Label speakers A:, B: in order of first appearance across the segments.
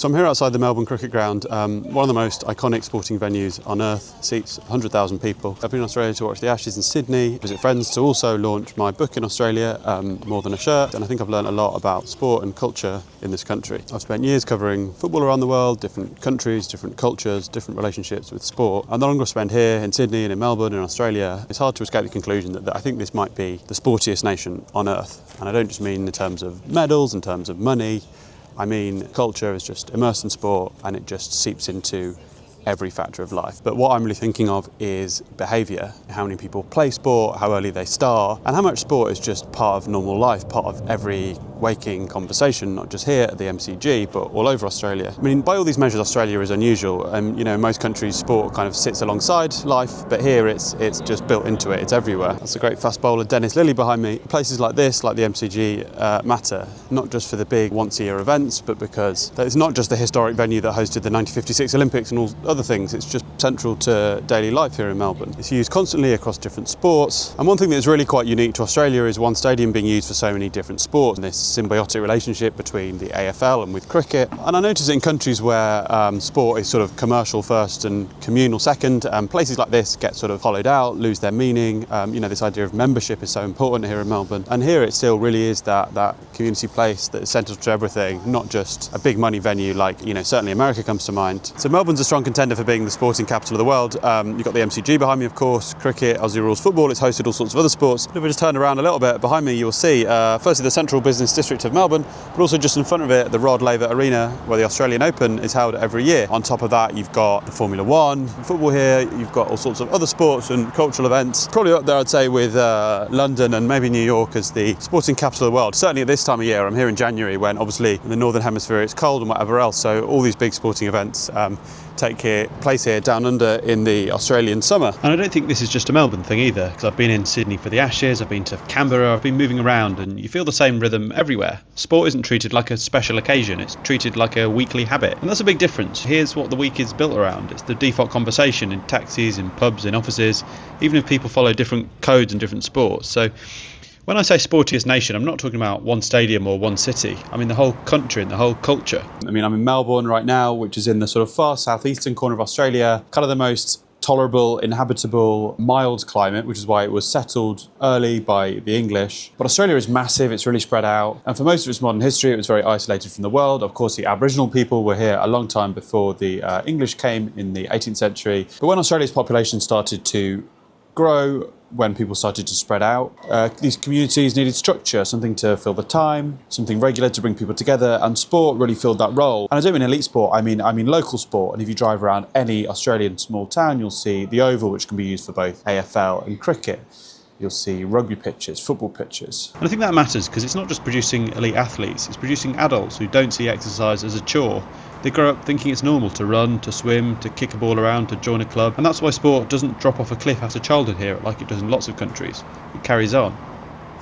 A: So I'm here outside the Melbourne Cricket Ground, one of the most iconic sporting venues on earth, seats 100,000 people. I've been in Australia to watch the Ashes in Sydney, visit friends to also launch my book in Australia, More Than a Shirt, and I think I've learned a lot about sport and culture in this country. I've spent years covering football around the world, different countries, different cultures, different relationships with sport, and the longer I spend here in Sydney and in Melbourne and Australia, it's hard to escape the conclusion that I think this might be the sportiest nation on earth. And I don't just mean in terms of medals, in terms of money. I mean, culture is just immersed in sport and it just seeps into every factor of life. But what I'm really thinking of is behaviour, how many people play sport, how early they start, and how much sport is just part of normal life, part of every waking conversation, not just here at the MCG, but all over Australia. I mean, by all these measures, Australia is unusual. And in most countries, sport kind of sits alongside life, but here it's just built into it, it's everywhere. That's a great fast bowler, Dennis Lillee, behind me. Places like this, like the MCG, matter, not just for the big once-a-year events, but because it's not just the historic venue that hosted the 1956 Olympics and all other things, it's just central to daily life here in Melbourne. It's used constantly across different sports, and one thing that's really quite unique to Australia is one stadium being used for so many different sports, and this symbiotic relationship between the AFL and with cricket. And I notice in countries where sport is sort of commercial first and communal second, places like this get sort of hollowed out, lose their meaning. This idea of membership is so important here in Melbourne, and here it still really is that community place that is central to everything, not just a big money venue like certainly America comes to mind. So Melbourne's a strong contender for being the sporting capital of the world. You've got the MCG behind me, of course, cricket, Aussie rules football, it's hosted all sorts of other sports. If we just turn around a little bit, behind me you'll see firstly the central business district of Melbourne, but also just in front of it the Rod Laver Arena where the Australian Open is held every year. On top of that you've got the Formula One, football here, you've got all sorts of other sports and cultural events. Probably up there I'd say with London and maybe New York as the sporting capital of the world. Certainly at this time of year, I'm here in January when obviously in the Northern Hemisphere it's cold and whatever else, so all these big sporting events take place here down under in the Australian summer. And I don't think this is just a Melbourne thing either, because I've been in Sydney for the Ashes, I've been to Canberra, I've been moving around, and you feel the same rhythm everywhere. Sport isn't treated like a special occasion, it's treated like a weekly habit. And that's a big difference. Here's what the week is built around. It's the default conversation in taxis, in pubs, in offices, even if people follow different codes and different sports. So when I say sportiest nation, I'm not talking about one stadium or one city. I mean the whole country and the whole culture. I mean, I'm in Melbourne right now, which is in the sort of far southeastern corner of Australia, kind of the most tolerable, inhabitable, mild climate, which is why it was settled early by the English. But Australia is massive, it's really spread out, and for most of its modern history it was very isolated from the world. Of course, the Aboriginal people were here a long time before the English came in the 18th century. But when Australia's population started to grow, when people started to spread out, these communities needed structure, something to fill the time, something regular to bring people together, and sport really filled that role. And I don't mean elite sport, I mean local sport. And if you drive around any Australian small town, you'll see the Oval, which can be used for both AFL and cricket. You'll see rugby pitches, football pitches. And I think that matters because it's not just producing elite athletes, it's producing adults who don't see exercise as a chore. They grow up thinking it's normal to run, to swim, to kick a ball around, to join a club. And that's why sport doesn't drop off a cliff after childhood here like it does in lots of countries. It carries on.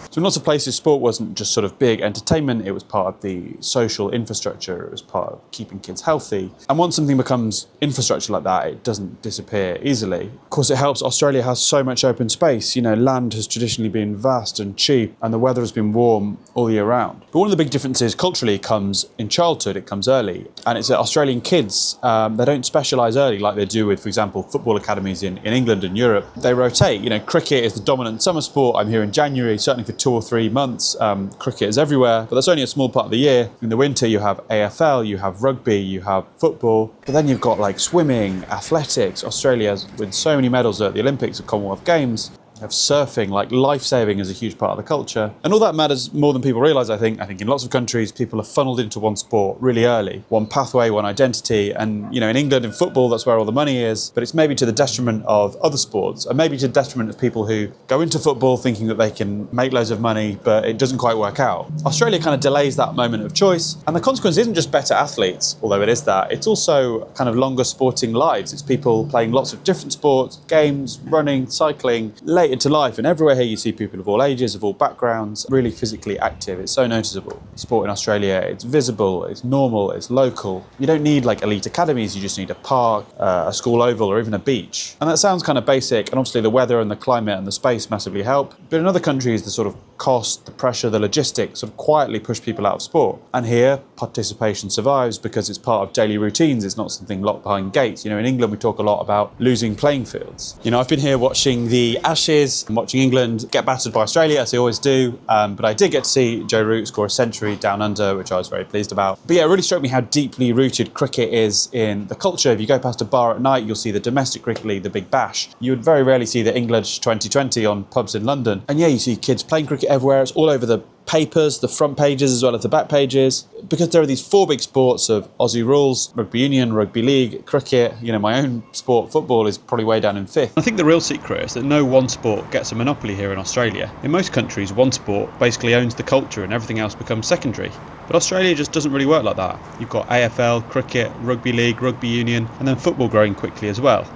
A: So in lots of places, sport wasn't just sort of big entertainment, it was part of the social infrastructure, it was part of keeping kids healthy. And once something becomes infrastructure like that, it doesn't disappear easily. Of course, it helps Australia has so much open space. Land has traditionally been vast and cheap, and the weather has been warm all year round. But one of the big differences culturally comes in childhood, it comes early. And it's that Australian kids, they don't specialise early like they do with, for example, football academies in England and Europe. They rotate. Cricket is the dominant summer sport. I'm here in January, certainly for 2 or 3 months. Cricket is everywhere, but that's only a small part of the year. In the winter you have AFL, you have rugby, you have football, but then you've got like swimming, athletics. Australia's won so many medals at the Olympics and Commonwealth Games. Of surfing, like life-saving is a huge part of the culture. And all that matters more than people realise, I think. I think in lots of countries, people are funneled into one sport really early. One pathway, one identity. And, in England, in football, that's where all the money is. But it's maybe to the detriment of other sports, and maybe to the detriment of people who go into football thinking that they can make loads of money, but it doesn't quite work out. Australia kind of delays that moment of choice. And the consequence isn't just better athletes, although it is that. It's also kind of longer sporting lives. It's people playing lots of different sports, games, running, cycling, late related to life, and everywhere here you see people of all ages, of all backgrounds, really physically active. It's so noticeable. Sport in Australia, it's visible, it's normal, it's local. You don't need like elite academies, you just need a park, a school oval, or even a beach. And that sounds kind of basic, and obviously the weather and the climate and the space massively help. But in other countries, the sort of cost, the pressure, the logistics sort of quietly push people out of sport. And here, participation survives because it's part of daily routines. It's not something locked behind gates. In England, we talk a lot about losing playing fields. I've been here watching the Ashes and watching England get battered by Australia, as they always do. But I did get to see Joe Root score a century down under, which I was very pleased about. But yeah, it really struck me how deeply rooted cricket is in the culture. If you go past a bar at night, you'll see the domestic cricket league, the Big Bash. You would very rarely see the English 2020 on pubs in London. And yeah, you see kids playing cricket everywhere. It's all over the papers, the front pages as well as the back pages, because there are these four big sports of Aussie rules: rugby union, rugby league, cricket. My own sport, football, is probably way down in fifth. I think the real secret is that no one sport gets a monopoly here in Australia. In most countries, one sport basically owns the culture and everything else becomes secondary. But Australia just doesn't really work like that. You've got AFL, cricket, rugby league, rugby union, and then football growing quickly as well.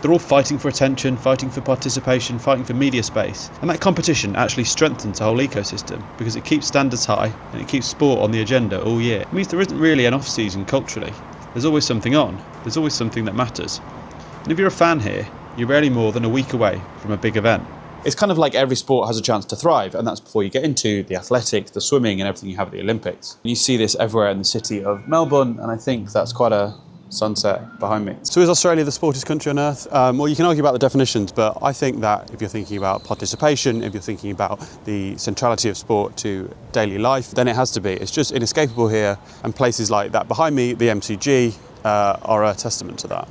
A: They're all fighting for attention, fighting for participation, fighting for media space. And that competition actually strengthens the whole ecosystem because it keeps standards high and it keeps sport on the agenda all year. It means there isn't really an off-season culturally. There's always something on. There's always something that matters. And if you're a fan here, you're rarely more than a week away from a big event. It's kind of like every sport has a chance to thrive, and that's before you get into the athletics, the swimming, and everything you have at the Olympics. And you see this everywhere in the city of Melbourne, and I think that's quite a sunset behind me. So is Australia the sportiest country on earth? Well, you can argue about the definitions, but I think that if you're thinking about participation, if you're thinking about the centrality of sport to daily life, then it has to be. It's just inescapable here, and places like that behind me, the MCG, are a testament to that.